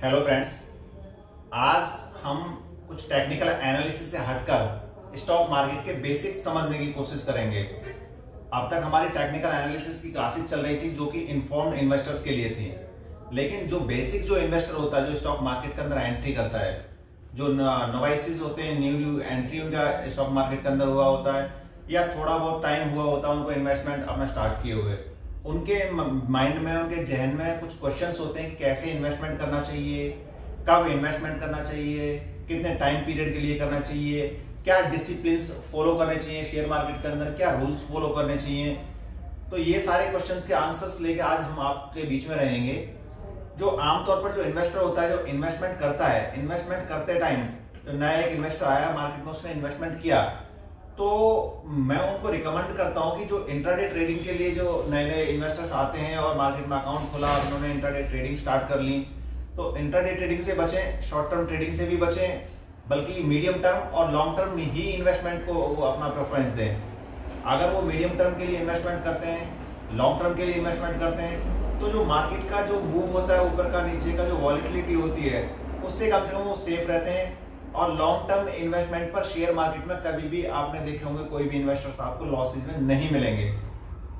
Hello friends, आज हम कुछ टेक्निकल एनालिसिस से हटकर स्टॉक मार्केट के बेसिक्स समझने की कोशिश करेंगे। अब तक हमारी टेक्निकल एनालिसिस की क्लासेस चल रही थी जो कि इन्फॉर्म्ड इन्वेस्टर्स के लिए थी, लेकिन जो बेसिक जो इन्वेस्टर होता है, जो स्टॉक मार्केट के अंदर एंट्री करता है, जो नोवाइसिस होते हैं, न्यू एंट्री उनका स्टॉक मार्केट के अंदर हुआ होता है या थोड़ा बहुत टाइम हुआ होता है उनको इन्वेस्टमेंट अपना स्टार्ट किए हुए, उनके माइंड में, उनके जहन में कुछ क्वेश्चंस होते हैं कि कैसे इन्वेस्टमेंट करना चाहिए, कब इन्वेस्टमेंट करना चाहिए, कितने टाइम पीरियड के लिए करना चाहिए, क्या डिसिप्लिन फॉलो करने चाहिए शेयर मार्केट के अंदर, क्या रूल्स फॉलो करने चाहिए। तो ये सारे क्वेश्चंस के आंसर्स लेके आज हम आपके बीच में रहेंगे। जो आमतौर पर जो इन्वेस्टर होता है, जो इन्वेस्टमेंट करता है, इन्वेस्टमेंट करते टाइम जो नया एक इन्वेस्टर आया मार्केट में, उसने इन्वेस्टमेंट किया, तो मैं उनको रिकमेंड करता हूं कि जो इंट्राडे ट्रेडिंग के लिए जो नए नए इन्वेस्टर्स आते हैं और मार्केट में अकाउंट खोला और उन्होंने इंट्राडे ट्रेडिंग स्टार्ट कर ली, तो इंट्राडे ट्रेडिंग से बचें, शॉर्ट टर्म ट्रेडिंग से भी बचें, बल्कि मीडियम टर्म और लॉन्ग टर्म में ही इन्वेस्टमेंट को वो अपना प्रेफरेंस दें। अगर वो मीडियम टर्म के लिए इन्वेस्टमेंट करते हैं, लॉन्ग टर्म के लिए इन्वेस्टमेंट करते हैं, तो जो मार्केट का जो मूव होता है ऊपर का नीचे का, जो वॉलिटिलिटी होती है, उससे कम से कम वो सेफ रहते हैं। और लॉन्ग टर्म इन्वेस्टमेंट पर शेयर मार्केट में कभी भी आपने देखे होंगे कोई भी इन्वेस्टर्स आपको लॉसेज में नहीं मिलेंगे।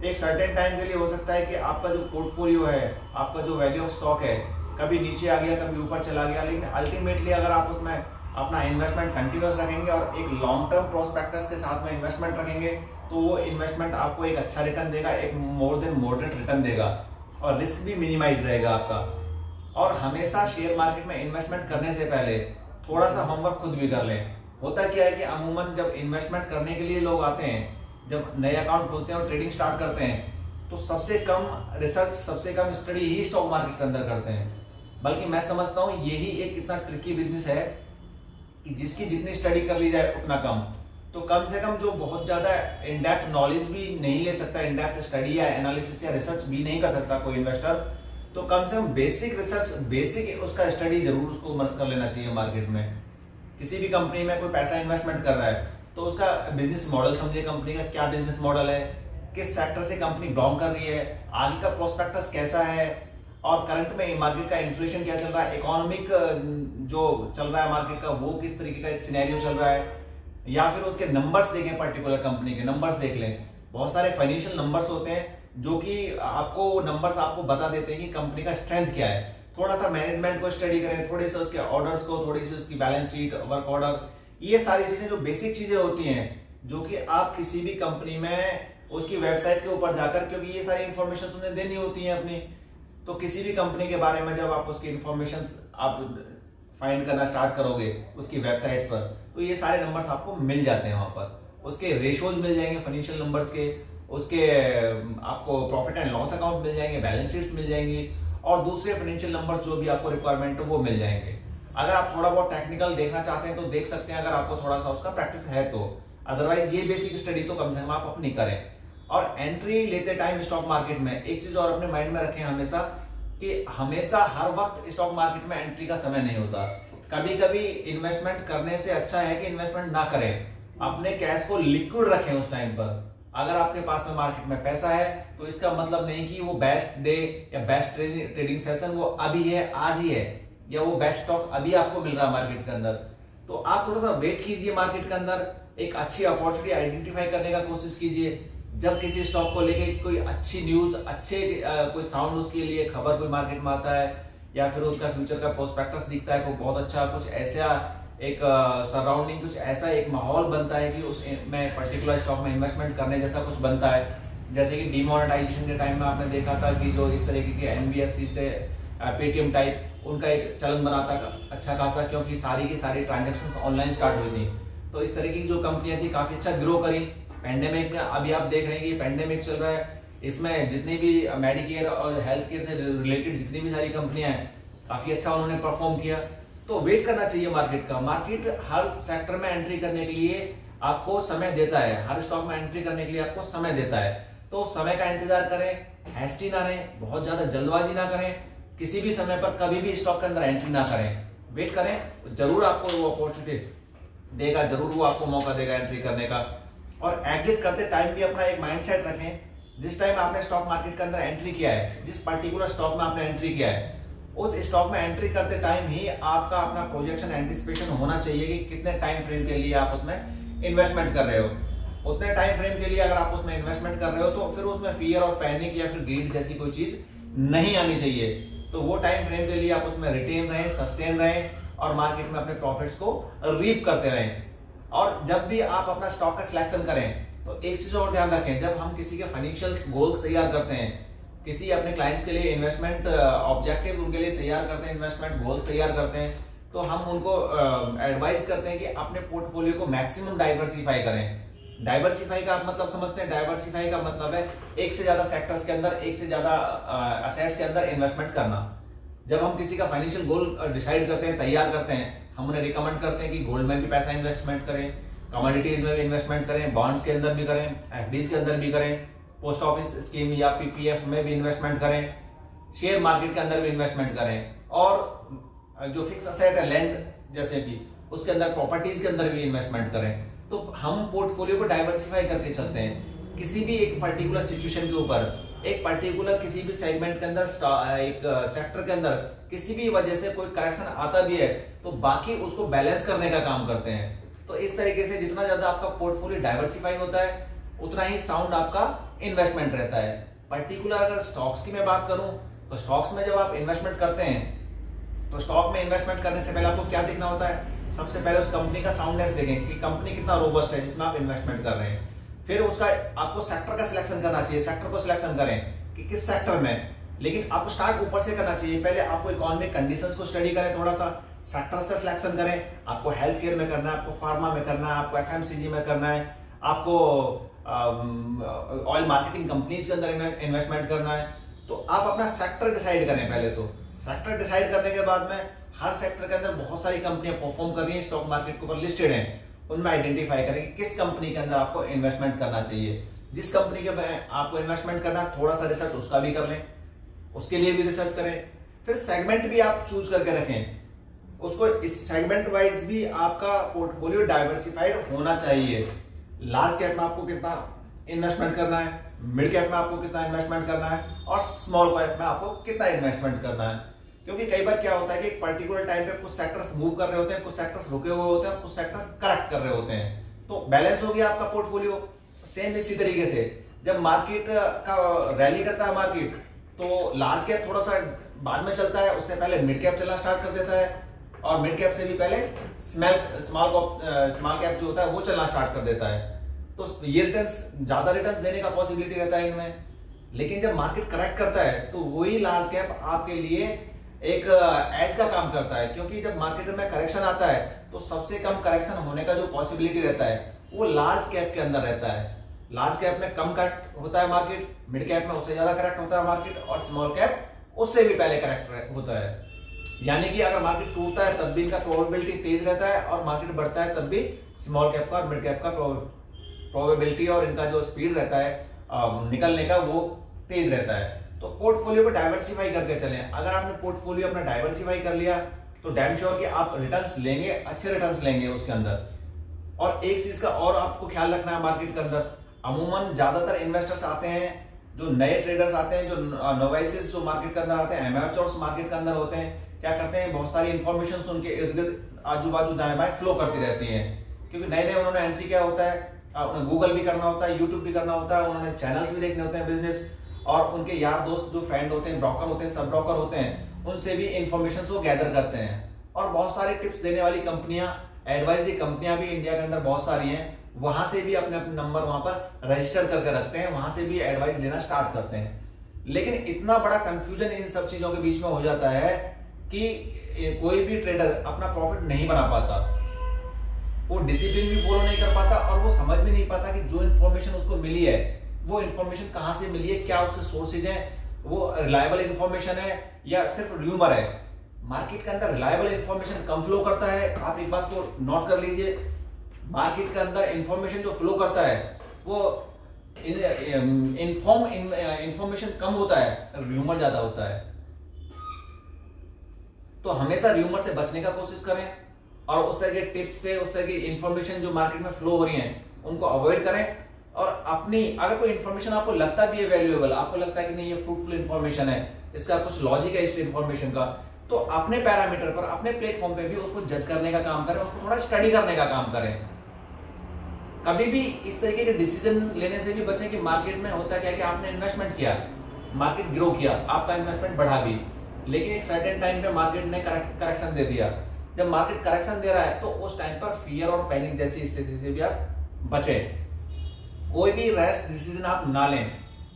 एक सर्टेन टाइम के लिए हो सकता है कि आपका जो पोर्टफोलियो है, आपका जो वैल्यू ऑफ स्टॉक है, कभी नीचे आ गया, कभी ऊपर चला गया, लेकिन अल्टीमेटली अगर आप उसमें अपना इन्वेस्टमेंट कंटिन्यूस रखेंगे और एक लॉन्ग टर्म प्रोस्पेक्टस के साथ में इन्वेस्टमेंट रखेंगे, तो वो इन्वेस्टमेंट आपको एक अच्छा रिटर्न देगा, एक मोर देन मॉडरेट रिटर्न देगा और रिस्क भी मिनिमाइज रहेगा आपका। और हमेशा शेयर मार्केट में इन्वेस्टमेंट करने से पहले थोड़ा सा होमवर्क खुद भी कर लें। होता क्या है कि अमूमन जब इन्वेस्टमेंट करने के लिए लोग आते हैं, जब नए अकाउंट खोलते हैं और ट्रेडिंग स्टार्ट करते हैं, तो सबसे कम रिसर्च, सबसे कम स्टडी ही स्टॉक मार्केट के अंदर करते हैं। बल्कि मैं समझता हूँ यही एक इतना ट्रिकी बिजनेस है कि जिसकी जितनी स्टडी कर ली जाए उतना कम। तो कम से कम जो बहुत ज्यादा इन डेप्थ नॉलेज भी नहीं ले सकता, इन डेप्थ स्टडी या एनालिसिस या रिसर्च भी नहीं कर सकता कोई इन्वेस्टर, तो कम से कम बेसिक रिसर्च, बेसिक उसका स्टडी जरूर उसको कर लेना चाहिए। मार्केट में किसी भी कंपनी में कोई पैसा इन्वेस्टमेंट कर रहा है तो उसका बिजनेस मॉडल समझिए, कंपनी का क्या बिजनेस मॉडल है, किस सेक्टर से कंपनी बिलोंग कर रही है, आगे का प्रोस्पेक्टस कैसा है, और करंट में मार्केट का इन्फ्लेशन क्या चल रहा है, इकोनॉमिक जो चल रहा है मार्केट का वो किस तरीके का एक सिनेरियो चल रहा है, या फिर उसके नंबर्स देखें, पर्टिकुलर कंपनी के नंबर्स देख लें। बहुत सारे फाइनेंशियल नंबर्स होते हैं जो कि आपको नंबर्स आपको बता देते हैं कि कंपनी का स्ट्रेंथ क्या है। थोड़ा सा मैनेजमेंट को स्टडी करें, थोड़े से उसके ऑर्डर्स को, थोड़ी सी उसकी बैलेंस शीट, वर्क ऑर्डर, ये सारी चीजें जो बेसिक चीजें होती हैं जो कि आप किसी भी कंपनी में उसकी वेबसाइट के ऊपर जाकर, क्योंकि ये सारी इंफॉर्मेशन उन्हें देनी होती है अपनी, तो किसी भी कंपनी के बारे में जब आप उसकी इंफॉर्मेशन आप फाइंड करना स्टार्ट करोगे उसकी वेबसाइट्स पर, तो ये सारे नंबर्स आपको मिल जाते हैं। वहां पर उसके रेशोज मिल जाएंगे फाइनेंशियल नंबर्स के, उसके आपको प्रॉफिट एंड लॉस अकाउंट मिल जाएंगे, बैलेंस शीट्स मिल जाएंगी, और दूसरे फाइनेंशियल नंबर्स जो भी आपको रिक्वायरमेंट है वो मिल जाएंगे। अगर आप थोड़ा बहुत टेक्निकल देखना चाहते हैं तो देख सकते हैं, अगर आपको थोड़ा सा उसका प्रैक्टिस है तो। अदरवाइज ये बेसिक स्टडी तो कम से कम आप अपनी करें। और एंट्री लेते टाइम स्टॉक मार्केट में एक चीज और अपने माइंड में रखें हमेशा, कि हमेशा हर वक्त स्टॉक मार्केट में एंट्री का समय नहीं होता। कभी कभी इन्वेस्टमेंट करने से अच्छा है कि इन्वेस्टमेंट ना करें, अपने कैश को लिक्विड रखें उस टाइम पर। अगर आपके पास में मार्केट में पैसा है तो इसका मतलब नहीं कि वो बेस्ट डे या बेस्ट ट्रेडिंग सेशन वो अभी है, आज ही है, या वो बेस्ट स्टॉक अभी आपको मिल रहा है मार्केट के अंदर। तो आप थोड़ा सा वेट कीजिए, मार्केट के अंदर एक अच्छी अपॉर्चुनिटी आइडेंटिफाई करने का कोशिश कीजिए। जब किसी स्टॉक को लेके कोई अच्छी न्यूज, अच्छे कोई साउंड उसके लिए खबर कोई मार्केट में आता है, या फिर उसका फ्यूचर का प्रोस्पेक्टस दिखता है, कोई बहुत अच्छा कुछ ऐसा एक सराउंडिंग, कुछ ऐसा एक माहौल बनता है कि उस में पर्टिकुलर स्टॉक में इन्वेस्टमेंट करने जैसा कुछ बनता है। जैसे कि डिमोनेटाइजेशन के टाइम में आपने देखा था कि जो इस तरीके के एनबीएफसी से पेटीएम टाइप, उनका एक चलन बना था अच्छा खासा, क्योंकि सारी की सारी ट्रांजेक्शन ऑनलाइन स्टार्ट हुई थी। तो इस तरीके की जो कंपनियां थी काफी अच्छा ग्रो करी। पेंडेमिक में अभी आप देख रहे हैं कि पेंडेमिक चल रहा है, इसमें जितनी भी मेडिकेयर और हेल्थ केयर से रिलेटेड जितनी भी सारी कंपनियां हैं, काफी अच्छा उन्होंने परफॉर्म किया। तो वेट करना चाहिए मार्केट का। मार्केट हर सेक्टर में एंट्री करने के लिए आपको समय देता है, हर स्टॉक में एंट्री करने के लिए आपको समय देता है। तो समय का इंतजार करें, हैस्टी ना रहें, बहुत ज्यादा जल्दबाजी ना करें, किसी भी समय पर कभी भी स्टॉक के अंदर एंट्री ना करें। वेट करें, जरूर आपको वो अपॉर्चुनिटी देगा, जरूर वो आपको मौका देगा एंट्री करने का। और एग्जिट करते टाइम भी अपना एक माइंडसेट रखें। जिस टाइम आपने स्टॉक मार्केट के अंदर एंट्री किया है, जिस पर्टिकुलर स्टॉक में आपने एंट्री किया है, उस स्टॉक में एंट्री करते टाइम ही आपका अपना प्रोजेक्शन एंटिसिपेशन होना चाहिए कि कितने टाइम फ्रेम के लिए आप उसमें इन्वेस्टमेंट कर रहे हो। उतने टाइम फ्रेम के लिए अगर आप उसमें इन्वेस्टमेंट कर रहे हो तो फिर उसमें फियर और पैनिक या फिर ग्रीड जैसी कोई चीज नहीं आनी चाहिए। तो वो टाइम फ्रेम के लिए आप उसमें रिटेन रहें, सस्टेन रहें और मार्केट में अपने प्रॉफिट्स को रीप करते रहें। और जब भी आप अपना स्टॉक का सिलेक्शन करें तो एक चीज और ध्यान रखें, जब हम किसी के फाइनेंशियल गोल्स तैयार करते हैं, किसी अपने क्लाइंट्स के लिए इन्वेस्टमेंट ऑब्जेक्टिव उनके लिए तैयार करते हैं, इन्वेस्टमेंट गोल्स तैयार करते हैं, तो हम उनको एडवाइस करते हैं कि अपने पोर्टफोलियो को मैक्सिमम डाइवर्सिफाई करें। डाइवर्सिफाई का आप मतलब समझते हैं? डाइवर्सिफाई का मतलब है एक से ज्यादा सेक्टर्स के अंदर, एक से ज्यादा असेट्स के अंदर इन्वेस्टमेंट करना। जब हम किसी का फाइनेंशियल गोल डिसाइड करते हैं, तैयार करते हैं, हम उन्हें रिकमेंड करते हैं कि गोल्ड में भी पैसा इन्वेस्टमेंट करें, कमोडिटीज में भी इन्वेस्टमेंट करें, बॉन्ड्स के अंदर भी करें, एफडीज के अंदर भी करें, पोस्ट ऑफिस स्कीम या पीपीएफ में भी इन्वेस्टमेंट करें, शेयर मार्केट के अंदर भी इन्वेस्टमेंट करें, और जो फिक्स असेट है लैंड जैसे कि उसके अंदर, प्रॉपर्टीज के अंदर भी इन्वेस्टमेंट करें। तो हम पोर्टफोलियो को डाइवर्सिफाई करके चलते हैं। किसी भी एक पर्टिकुलर सिचुएशन के ऊपर, एक पर्टिकुलर किसी भी सेगमेंट के अंदर, एक सेक्टर के अंदर किसी भी वजह से कोई करेक्शन आता भी है तो बाकी उसको बैलेंस करने का काम करते हैं। तो इस तरीके से जितना ज्यादा आपका पोर्टफोलियो डाइवर्सिफाई होता है उतना ही साउंड आपका इन्वेस्टमेंट रहता है। पर्टिकुलर अगर स्टॉक्स की मैं बात करूं तो स्टॉक्स में जब आप इन्वेस्टमेंट करते हैं तो स्टॉक में इन्वेस्टमेंट करने से पहले आपको क्या देखना होता है? सबसे पहले उस कंपनी का साउंडनेस देखें कि कंपनी कितना रोबस्ट है जिसमें आप इन्वेस्टमेंट कर रहे हैं। फिर उसका आपको सेक्टर का सिलेक्शन करना चाहिए, सेक्टर को सिलेक्शन करें कि किस सेक्टर में, लेकिन आपको स्टार्ट ऊपर से करना चाहिए। पहले आपको इकोनॉमिक कंडीशंस को स्टडी करें, थोड़ा सा सेक्टर्स का सिलेक्शन करें। आपको हेल्थ केयर में करना है, आपको फार्मा में करना है, आपको एफएमसीजी में करना है, आपको ऑयल मार्केटिंग कंपनीज के अंदर इन्वेस्टमेंट करना है। तो आप अपना सेक्टर डिसाइड करें। पहले तो सेक्टर डिसाइड करने के बाद में हर सेक्टर के अंदर बहुत सारी कंपनियां परफॉर्म कर रही हैं, स्टॉक मार्केट के ऊपर लिस्टेड हैं, उनमें आइडेंटिफाई करें कि किस कंपनी के अंदर आपको इन्वेस्टमेंट करना चाहिए। जिस कंपनी के आपको इन्वेस्टमेंट करना, थोड़ा सा रिसर्च उसका भी कर लें, उसके लिए भी रिसर्च करें। फिर सेगमेंट भी आप चूज करके रखें, उसको इस सेगमेंट वाइज भी आपका पोर्टफोलियो डाइवर्सिफाइड होना चाहिए। लार्ज कैप में आपको कितना इन्वेस्टमेंट करना है, मिड कैप में आपको कितना इन्वेस्टमेंट करना है, और स्मॉल कैप में आपको कितना इन्वेस्टमेंट करना है। क्योंकि कई बार क्या होता है कि एक पर्टिकुलर टाइम पे कुछ सेक्टर्स मूव कर रहे होते हैं, कुछ सेक्टर्स रुके हुए होते हैं, कुछ सेक्टर्स करेक्ट कर रहे होते हैं, तो बैलेंस हो गया आपका पोर्टफोलियो। सेम इसी तरीके से जब मार्केट का रैली करता है मार्केट, तो लार्ज कैप थोड़ा सा बाद में चलता है, उससे पहले मिड कैप चलना स्टार्ट कर देता है, और मिड कैप से भी पहले स्मॉल कैप जो होता है वो चलना स्टार्ट कर देता है। तो ये रिटर्न्स, ज्यादा रिटर्न्स देने का पॉसिबिलिटी रहता है इनमें। लेकिन जब मार्केट करेक्ट करता है तो वही लार्ज कैप आपके लिए एक एज का काम करता है, क्योंकि जब मार्केट में करेक्शन आता है तो सबसे कम करेक्शन होने का जो पॉसिबिलिटी रहता है वो लार्ज कैप के अंदर रहता है। लार्ज कैप में कम करेक्ट होता है मार्केट, मिड कैप में उससे ज्यादा करेक्ट होता है मार्केट, और स्मॉल कैप उससे भी पहले करेक्ट होता है। यानी कि अगर मार्केट टूटता है तब भी इनका प्रोबेबिलिटी तेज रहता है, और मार्केट बढ़ता है तब भी स्मॉल कैप का और मिड कैप का प्रोबेबिलिटी और इनका जो स्पीड रहता है निकलने का वो तेज रहता है। तो पोर्टफोलियो को डाइवर्सिफाई करके चलें। अगर आपने पोर्टफोलियो अपना डाइवर्सिफाई कर लिया तो डैम श्योर कि आप रिटर्न्स लेंगे, अच्छे रिटर्न्स लेंगे उसके अंदर। और एक चीज का और आपको ख्याल रखना है, मार्केट के अंदर अमूमन ज्यादातर इन्वेस्टर्स आते हैं, जो नए ट्रेडर्स आते हैं, जो नोवाइसेस जो मार्केट के अंदर आते हैं, एमेच्योर्स मार्केट के अंदर होते हैं, क्या करते हैं, बहुत सारी इंफॉर्मेशन उनके इर्द गिर्द आजू बाजू दाएं बाएं फ्लो करती रहती है। क्योंकि नए नए उन्होंने एंट्री किया होता है, गूगल भी करना होता है, यूट्यूब भी करना होता है, उन्होंने चैनल्स भी देखने होते हैं बिजनेस, और उनके यार दोस्त जो फ्रेंड होते हैं, ब्रोकर होते हैं, सब ब्रोकर होते हैं, उनसे भी इंफॉर्मेशन वो गैदर करते हैं। और बहुत सारी टिप्स देने वाली कंपनियां, एडवाइजरी कंपनियां भी इंडिया के अंदर बहुत सारी हैं, वहां से भी अपने अपने नंबर वहां पर रजिस्टर करके रखते हैं, वहां से भी एडवाइस लेना स्टार्ट करते हैं। लेकिन इतना बड़ा कंफ्यूजन इन सब चीजों के बीच में हो जाता है कि कोई भी ट्रेडर अपना प्रॉफिट नहीं बना पाता, वो डिसिप्लिन भी फॉलो नहीं कर पाता, और वो समझ भी नहीं पाता कि जो इन्फॉर्मेशन उसको मिली है वो इन्फॉर्मेशन कहां से मिली है, क्या उसके सोर्सेज हैं, वो रिलायबल इन्फॉर्मेशन है या सिर्फ र्यूमर है। मार्केट के अंदर रिलायबल इन्फॉर्मेशन कम फ्लो करता है। आप एक बात को नोट कर लीजिए, मार्केट के अंदर इन्फॉर्मेशन जो फ्लो करता है वो इन्फॉर्मेशन कम होता है, र्यूमर ज्यादा होता है। तो हमेशा र्यूमर से बचने का कोशिश करें, और उस तरह के टिप्स से, उस तरह की इंफॉर्मेशन जो मार्केट में फ्लो हो रही है उनको अवॉइड करें, और अपनी अगर कोई इन्फॉर्मेशन आपको लगता भी है वैल्यूएबल, आपको लगता है कि नहीं ये फ्रूटफुल इन्फॉर्मेशन है, इसका कुछ लॉजिक है इस इन्फॉर्मेशन का, तो अपने पैरामीटर पर अपने प्लेटफॉर्म पे भी उसको जज करने का काम करें, उसको थोड़ा स्टडी करने का काम करें। कभी भी इस तरीके के डिसीजन लेने से भी बचें कि मार्केट में होता क्या कि आपने इन्वेस्टमेंट किया, मार्केट ग्रो किया, आपका इन्वेस्टमेंट बढ़ा भी, लेकिन एक सर्टेन टाइम पे मार्केट ने करेक्शन दे दिया। जब मार्केट करेक्शन दे रहा है तो उस टाइम पर फियर और पैनिक जैसी स्थिति से भी आप बचें। कोई भी रैश डिसीजन आप ना लें,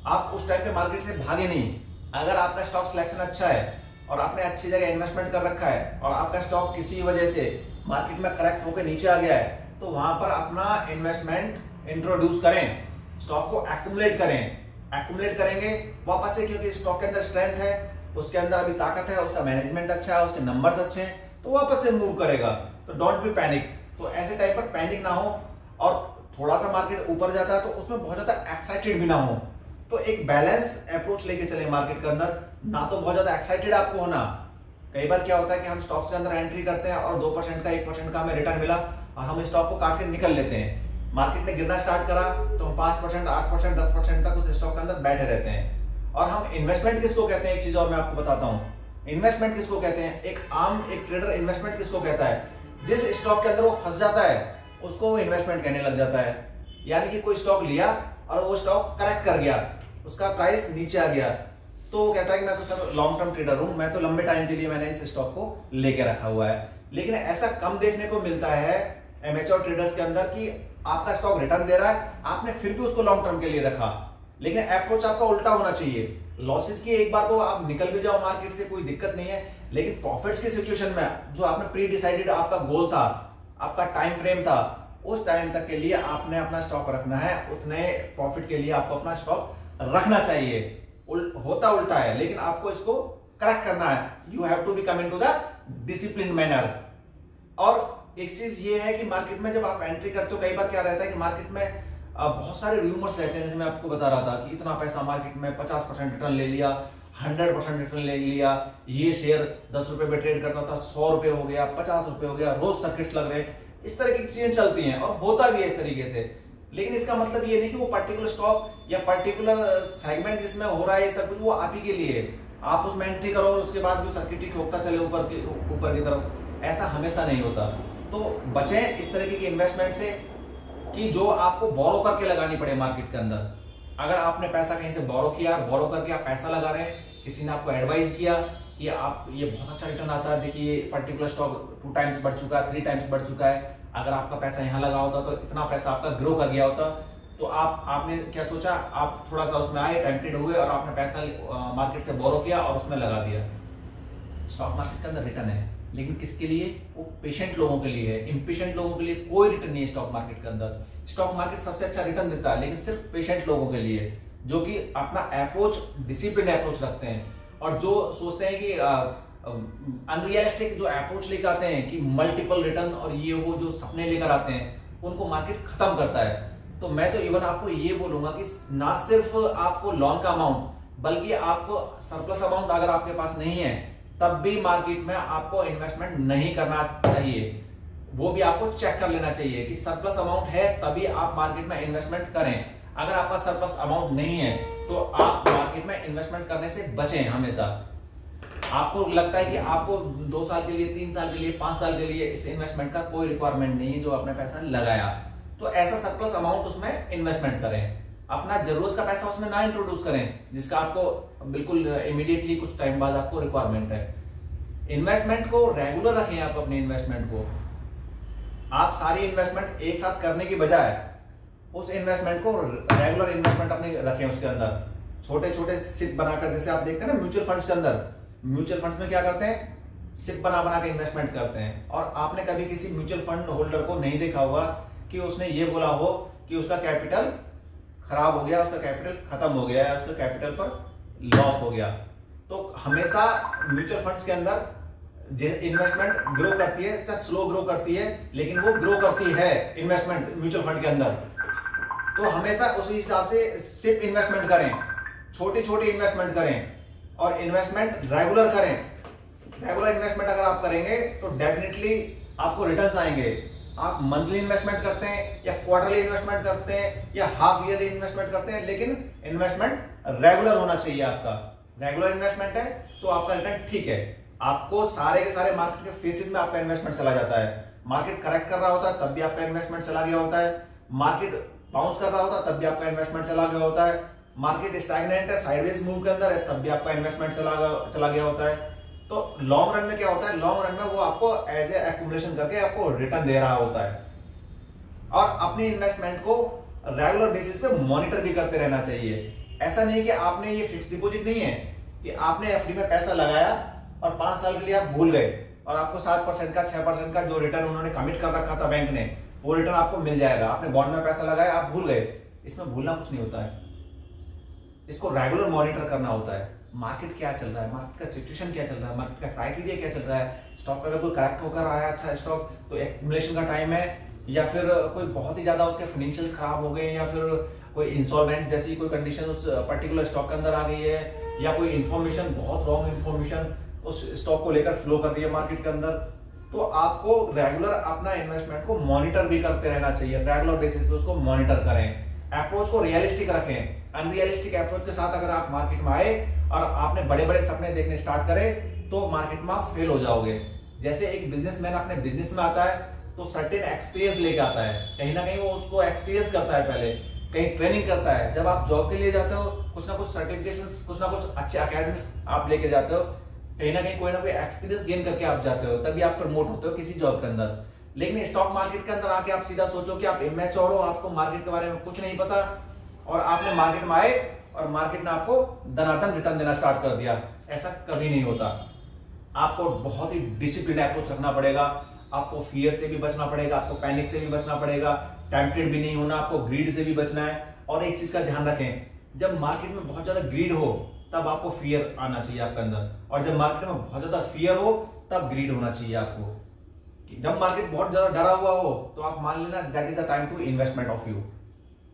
आप उस टाइम पे मार्केट से भागे नहीं। अगर आपका स्टॉक सिलेक्शन अच्छा है और आपने अच्छी जगह इन्वेस्टमेंट कर रखा है और आपका स्टॉक किसी वजह से मार्केट में करेक्ट होकर नीचे आ गया है, तो वहां पर अपना इन्वेस्टमेंट इंट्रोड्यूस करें, स्टॉक को एक्युमुलेट करेंगे वापस से, क्योंकि स्टॉक के अंदर स्ट्रेंथ है, उसके अंदर अभी ताकत है, उसका मैनेजमेंट अच्छा है, उसके नंबर्स अच्छे हैं, तो वापस से मूव करेगा। तो डोंट बी पैनिक। तो ऐसे टाइम पर पैनिक ना हो, और थोड़ा सा मार्केट ऊपर जाता है तो उसमें बहुत ज्यादा एक्साइटेड भी ना हो। तो एक बैलेंस्ड अप्रोच लेके चले मार्केट के अंदर, ना तो बहुत ज्यादा एक्साइटेड आपको होना। कई बार क्या होता है कि हम स्टॉक्स के अंदर एंट्री करते हैं और 2% का 1% का हमें रिटर्न मिला और हम स्टॉक को काट के निकल लेते हैं। मार्केट ने गिरना स्टार्ट करा तो हम 5%, 8%, 10% तक उस स्टॉक के अंदर बैठे रहते हैं। और हम इन्वेस्टमेंट किसको कहते हैं, एक चीज और मैं आपको बताता हूँ, इन्वेस्टमेंट किसको कहते हैं। एक ट्रेडर इन्वेस्टमेंट किसको कहता है, जिस स्टॉक के अंदर वो फंस जाता है उसको वो इन्वेस्टमेंट कहने लग जाता है। यानी कि कोई स्टॉक लिया और वो स्टॉक करेक्ट कर गया, उसका प्राइस नीचे आ गया, तो वो कहता है कि मैं तो सर लॉन्ग टर्म ट्रेडर हूं, मैं तो लंबे टाइम के लिए मैंने इस स्टॉक को लेके रखा हुआ है। लेकिन ऐसा कम देखने को मिलता है एमेच्योर ट्रेडर्स के अंदर कि आपका स्टॉक रिटर्न दे रहा है, आपने फिर भी उसको लॉन्ग टर्म के लिए रखा। लेकिन अप्रोच आपका उल्टा होना चाहिए। लॉसेस की एक बार को आप निकल भी जाओ मार्केट से, कोई दिक्कत नहीं है, लेकिन प्रॉफिट्स की सिचुएशन में जो आपने प्री डिसाइडेड आपका गोल था, आपका टाइम फ्रेम था, उस टाइम तक के लिए आपने अपना स्टॉक रखना है, उतने प्रॉफिट के लिए आपको अपना स्टॉक रखना चाहिए। होता उल्टा है, लेकिन आपको इसको करेक्ट करना है। You have to be come into the discipline manner. और एक चीज ये है कि मार्केट में जब आप एंट्री करते हो, कई बार क्या रहता है कि मार्केट में बहुत सारे रूमर्स रहते हैं, जैसे मैं आपको बता रहा था कि इतना पैसा मार्केट में 50% रिटर्न ले लिया, 100% रिटर्न ले लिया, ये शेयर 10 रुपए पे ट्रेड करता था 100 रुपए हो गया, 50 रुपए हो गया, रोज सर्किट्स लग रहे हैं। इस तरह की चीजें चलती हैं और होता भी है इस तरीके से। लेकिन इसका मतलब ये नहीं कि वो पर्टिकुलर स्टॉक या पर्टिकुलर सेगमेंट जिसमें हो रहा है ये सब कुछ वो आप ही के लिए, आप उसमें एंट्री करो और उसके बाद भी सर्किट ही ठोकता चले ऊपर की तरफ, ऐसा हमेशा नहीं होता। तो बचें इस तरीके की इन्वेस्टमेंट से कि जो आपको बोरो करके लगानी पड़े मार्केट के अंदर। अगर आपने पैसा कहीं से बोरो किया, बोरो करके आप पैसा लगा रहे हैं, किसी ने आपको एडवाइस किया कि आप ये बहुत अच्छा रिटर्न आता है, देखिए ये पर्टिकुलर स्टॉक 2 टाइम्स बढ़ चुका है, 3 टाइम्स बढ़ चुका है, अगर आपका पैसा यहाँ लगा होता तो इतना पैसा आपका ग्रो कर गया होता। तो आपने क्या सोचा, आप थोड़ा सा उसमें आए, टेम्प्टेड हुए और आपने पैसा मार्केट से बोरो किया और उसमें लगा दिया। स्टॉक मार्केट के अंदर रिटर्न है, लेकिन किसके लिए, वो पेशेंट लोगों के लिए है। इम्पेशेंट लोगों के लिए कोई रिटर्न नहीं है स्टॉक मार्केट के अंदर। स्टॉक मार्केट सबसे अच्छा रिटर्न देता है, लेकिन सिर्फ पेशेंट लोगों के लिए, जो कि अपना अप्रोच डिसिप्लिन अप्रोच रखते हैं और जो सोचते हैं कि अनरियलिस्टिक जो अप्रोच लेकर आते हैं कि मल्टीपल रिटर्न और ये वो जो सपने लेकर आते हैं, उनको मार्केट खत्म करता है। तो मैं तो इवन आपको ये बोलूंगा कि ना सिर्फ आपको लॉन का अमाउंट, बल्कि आपको सरप्लस अमाउंट अगर आपके पास नहीं है तब भी मार्केट में आपको इन्वेस्टमेंट नहीं करना चाहिए। वो भी आपको चेक कर लेना चाहिए कि सरप्लस अमाउंट है तभी आप मार्केट में इन्वेस्टमेंट करें। अगर आपका सरप्लस अमाउंट नहीं है तो आप मार्केट में इन्वेस्टमेंट करने से बचें हमेशा। आपको लगता है कि आपको 2 साल के लिए, 3 साल के लिए, 5 साल के लिए इस इन्वेस्टमेंट का कोई रिक्वायरमेंट नहीं है जो आपने पैसा लगाया, तो ऐसा सरप्लस अमाउंट उसमें इन्वेस्टमेंट करें। अपना जरूरत का पैसा उसमें ना इंट्रोड्यूस करें जिसका आपको बिल्कुल इमीडिएटली कुछ टाइम बाद आपको रिक्वायरमेंट है। इन्वेस्टमेंट को रेगुलर रखें। आप अपने इन्वेस्टमेंट को, आप सारी इन्वेस्टमेंट एक साथ करने की बजाय उस इन्वेस्टमेंट को रेगुलर इन्वेस्टमेंट अपने रखें। उसके अंदर छोटे छोटे सिप बनाकर, जैसे आप देखते हैं ना म्यूचुअल फंड्स के अंदर, म्यूचुअल फंड्स में क्या करते हैं, सिप बना के इन्वेस्टमेंट करते हैं। और आपने कभी किसी म्यूचुअल फंड होल्डर को नहीं देखा होगा कि उसने ये बोला हो कि उसका कैपिटल खराब हो गया, उसका कैपिटल खत्म हो गया है, उसके कैपिटल पर लॉस हो गया। तो हमेशा म्यूचुअल फंड्स के अंदर इन्वेस्टमेंट ग्रो करती है, चाहे स्लो ग्रो करती है, लेकिन वो ग्रो करती है इन्वेस्टमेंट म्यूचुअल फंड के अंदर। तो हमेशा उसी हिसाब से सिप इन्वेस्टमेंट करें, छोटी छोटी इन्वेस्टमेंट करें और इन्वेस्टमेंट रेगुलर करें। रेगुलर इन्वेस्टमेंट अगर आप करेंगे तो डेफिनेटली आपको रिटर्न्स आएंगे। आप मंथली इन्वेस्टमेंट करते हैं या क्वार्टरली इन्वेस्टमेंट करते हैं या हाफ ईयरली इन्वेस्टमेंट करते हैं, लेकिन इन्वेस्टमेंट रेगुलर होना चाहिए। आपका रेगुलर इन्वेस्टमेंट है तो आपका रिटर्न ठीक है। आपको सारे के सारे मार्केट के फेसेस में आपका इन्वेस्टमेंट चला जाता है। मार्केट करेक्ट कर रहा होता है तब भी आपका इन्वेस्टमेंट चला गया होता है, मार्केट बाउंस कर रहा होता है तब भी आपका इन्वेस्टमेंट चला गया होता है, मार्केट स्टैग्नेंट है, साइडवेज मूव के अंदर है, तब भी आपका इन्वेस्टमेंट चला गया होता है। तो लॉन्ग रन में क्या होता है, लॉन्ग रन में वो आपको एज ए एक्यूमुलेशन करके आपको रिटर्न दे रहा होता है। और अपनी इन्वेस्टमेंट को रेगुलर बेसिस पे मॉनिटर भी करते रहना चाहिए। ऐसा नहीं कि आपने ये फिक्स डिपॉजिट नहीं है कि आपने एफडी में पैसा लगाया और 5 साल के लिए आप भूल गए और आपको 7% का 6% का जो रिटर्न उन्होंने कमिट कर रखा था बैंक ने, वो रिटर्न आपको मिल जाएगा। आपने बॉन्ड में पैसा लगाया, आप भूल गए, इसमें भूलना कुछ नहीं होता है। इसको रेगुलर मॉनिटर करना होता है। मार्केट क्या चल रहा है, मार्केट का सिचुएशन क्या चल रहा है, मार्केट का क्राइटेरिया क्या चल रहा है, स्टॉक का अगर कोई करेक्ट होकर आया अच्छा स्टॉक तो एक्यूमुलेशन का टाइम है, या फिर कोई बहुत ही ज्यादा उसके फाइनेंशियल्स खराब हो गए, या फिर कोई इंसॉल्वेंट जैसी कोई कंडीशन उस पर्टिकुलर स्टॉक के अंदर आ गई है, या कोई इन्फॉर्मेशन बहुत रॉन्ग इन्फॉर्मेशन उस स्टॉक को लेकर फ्लो कर रही है मार्केट के अंदर, तो आपको रेगुलर अपना इन्वेस्टमेंट को मॉनिटर भी करते रहना चाहिए। रेगुलर बेसिस पे उसको मॉनिटर करें, अप्रोच को रियलिस्टिक रखें। अनरियलिस्टिक अप्रोच के साथ अगर आप मार्केट में आए और आपने बड़े बड़े सपने देखने स्टार्ट करे तो मार्केट में आप फेल हो जाओगे। जैसे एक बिजनेसमैन अपने बिजनेस में आता है तो सर्टेन एक्सपीरियंस लेके आता है, कहीं ना कहीं वो उसको एक्सपीरियंस करता है, पहले कहीं ट्रेनिंग करता है। जब आप जॉब के लिए जाते हो कुछ ना कुछ सर्टिफिकेशन, कुछ ना कुछ अच्छे अकेडमी आप लेके जाते हो, कहीं ना कहीं कोई ना कोई एक्सपीरियंस गेन करके आप जाते हो, तभी आप प्रमोट होते हो किसी जॉब के अंदर। लेकिन स्टॉक मार्केट के अंदर आके आप सीधा सोचो कि आप इमेच्योर हो, आपको मार्केट के बारे में कुछ नहीं पता और आपने मार्केट में आए और मार्केट ने आपको धनाधन रिटर्न देना स्टार्ट कर दिया, ऐसा कभी नहीं होता। आपको बहुत ही डिसिप्लिन अप्रोच रखना पड़ेगा, आपको फियर से भी बचना पड़ेगा, आपको पैनिक से भी बचना पड़ेगा, टेम्पटेड भी नहीं होना, आपको ग्रीड से भी बचना है। और एक चीज का ध्यान रखें, जब मार्केट में बहुत ज्यादा ग्रीड हो तब आपको फियर आना चाहिए आपके अंदर, और जब मार्केट में बहुत ज्यादा फियर हो तब ग्रीड होना चाहिए आपको। जब मार्केट बहुत ज्यादा डरा हुआ हो तो आप मान लेना that is the time to investment of you.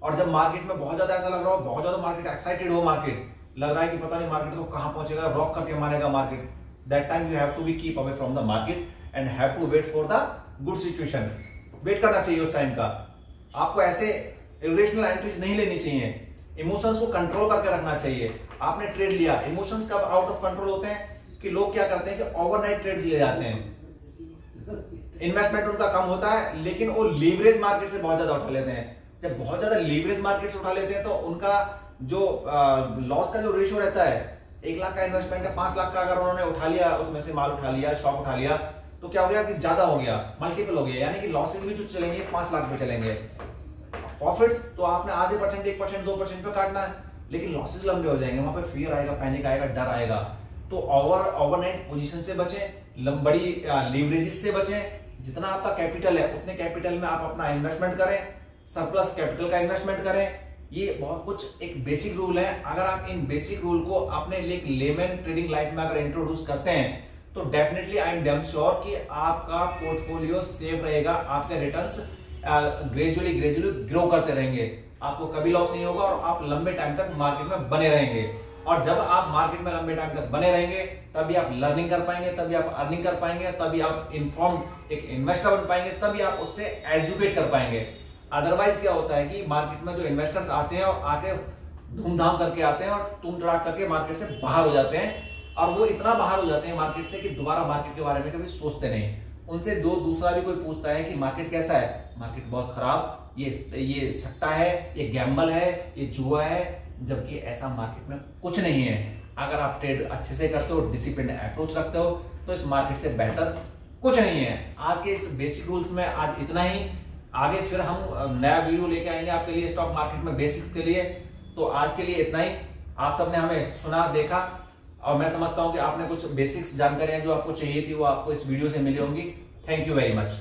और जब मार्केट में बहुत ज्यादा ऐसा लग रहा हो, बहुत ज्यादा मार्केट एक्साइटेड हो, मार्केट लग रहा है कि पता नहीं मार्केट तो कहां पहुंचेगा, रॉक करके मारेगा market, that time you have to be keep away from the market and have to wait for the good situation. Wait करना चाहिए उस टाइम का। आपको ऐसे इरेशनल एंट्रीज नहीं लेनी चाहिए, इमोशंस को कंट्रोल करके रखना चाहिए। आपने ट्रेड लिया, इमोशंस कब आउट ऑफ कंट्रोल होते हैं कि लोग क्या करते हैं कि ओवरनाइट ट्रेड्स ले जाते हैं, इन्वेस्टमेंट उनका कम होता है लेकिन वो लीवरेज मार्केट से बहुत ज्यादा उठा लेते हैं। जब बहुत ज्यादा लीवरेज मार्केट से उठा लेते हैं तो उनका जो लॉस का जो रेशियो रहता है, 1 लाख का इन्वेस्टमेंट है, 5 लाख का अगर उन्होंने उठा लिया, उसमें से माल उठा लिया, स्टॉक उठा लिया, तो क्या हो गया कि ज्यादा हो गया, मल्टीपल हो गया, यानी कि लॉसेस भी जो चलेंगे 5 लाख पे चलेंगे। प्रॉफिट्स तो आपने आधे परसेंट, 1%, 2% पे काटना है, लेकिन लॉसेस लंबे हो जाएंगे, वहां पे फियर आएगा, पैनिक आएगा, डर आएगा। तो ओवरनाइट पोजीशन से बचें, बड़ी लीवरेजेस से बचें। जितना आपका कैपिटल है उतने कैपिटल में आप अपना इन्वेस्टमेंट करें, सरप्लस कैपिटल का इन्वेस्टमेंट करें। ये बहुत कुछ एक बेसिक रूल है। अगर आप इन बेसिक रूल को अपने लिए लेमन ट्रेडिंग लाइफ में अगर इंट्रोड्यूस करते हैं तो definitely I am damn sure कि आपका पोर्टफोलियो सेफ रहेगा, आपके रिटर्न्स ग्रेजुअली ग्रो करते रहेंगे, आपको कभी लॉस नहीं होगा और आप लंबे टाइम तक मार्केट में बने रहेंगे। और जब आप मार्केट में लंबे टाइम तक बने रहेंगे तभी आप लर्निंग कर पाएंगे, तभी आप अर्निंग कर पाएंगे, तभी आप इन्फॉर्म्ड एक इन्वेस्टर बन पाएंगे, तभी आप उससे एजुकेट कर पाएंगे। अदरवाइज क्या होता है कि मार्केट में जो इन्वेस्टर्स आते हैं और आके धूमधाम करके आते हैं और तुम तड़ाक करके मार्केट से बाहर हो जाते हैं, और वो इतना बाहर हो जाते हैं मार्केट से कि दोबारा मार्केट के बारे में कभी सोचते नहीं। उनसे दूसरा भी कोई पूछता है कि मार्केट कैसा है, मार्केट बहुत खराब, ये सट्टा है, ये गैम्बल है, ये जुआ है, जबकि ऐसा मार्केट में कुछ नहीं है। अगर आप ट्रेड अच्छे से करते हो, डिसिप्लिन अप्रोच रखते हो, तो इस मार्केट से बेहतर कुछ नहीं है। आज के इस बेसिक रूल्स में आज इतना ही। आगे फिर हम नया वीडियो लेके आएंगे आपके लिए स्टॉक मार्केट में बेसिक्स के लिए। तो आज के लिए इतना ही। आप सबने हमें सुना, देखा, और मैं समझता हूं कि आपने कुछ बेसिक्स जानकारियां जो आपको चाहिए थी वो आपको इस वीडियो से मिली होंगी। Thank you very much.